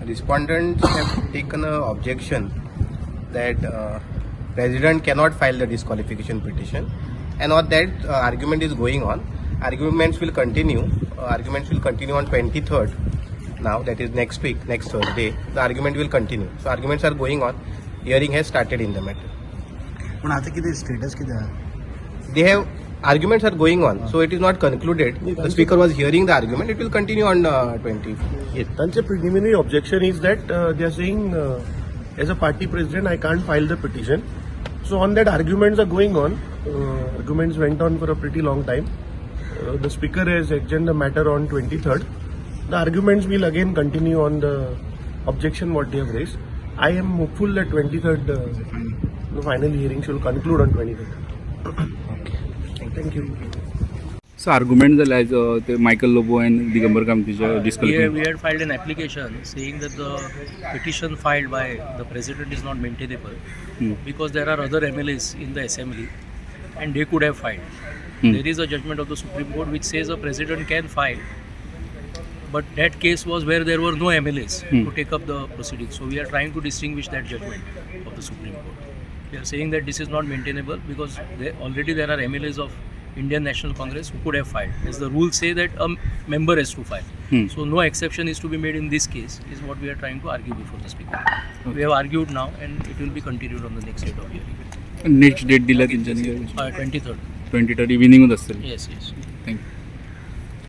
Respondents have taken an objection that President cannot file the disqualification petition, and on that argument is going on. Arguments will continue. Arguments will continue on 23rd. Now, that is next week, next Thursday. The argument will continue. So arguments are going on. Hearing has started in the matter. पण आता किती status किती आहे? They have arguments are going on, so it is not concluded. The speaker was hearing the argument. It will continue on 20th. The preliminary objection is that they are saying, as a party president, I can't file the petition. So on that, arguments are going on. Arguments went on for a pretty long time. The speaker has adjourned the matter on 23rd. The arguments will again continue on the objection what they have raised. I am hopeful that 23rd, the final hearing should conclude on 23rd. Thank you. So argument झाला ते Michael Lobo आणि Digambar कामतीच्या We had filed an application saying that the petition filed by the president is not maintainable because there are other MLAs in the assembly and they could have filed. There is a judgment of the Supreme Court which says a president can file, but that case was where there were no MLAs to take up the proceedings. So we are trying to distinguish that judgment of the Supreme Court. We are saying that this is not maintainable because already there are MLAs of Indian National Congress who could have filed. As the rules say that a member has to file. So no exception is to be made in this case is what we are trying to argue before the Speaker. We have argued now and it will be continued on the next date of hearing. Next date दिला त्यांच्यानी 23rd. 23rd इव्हिनिंगच असेल. Yes. Thank you.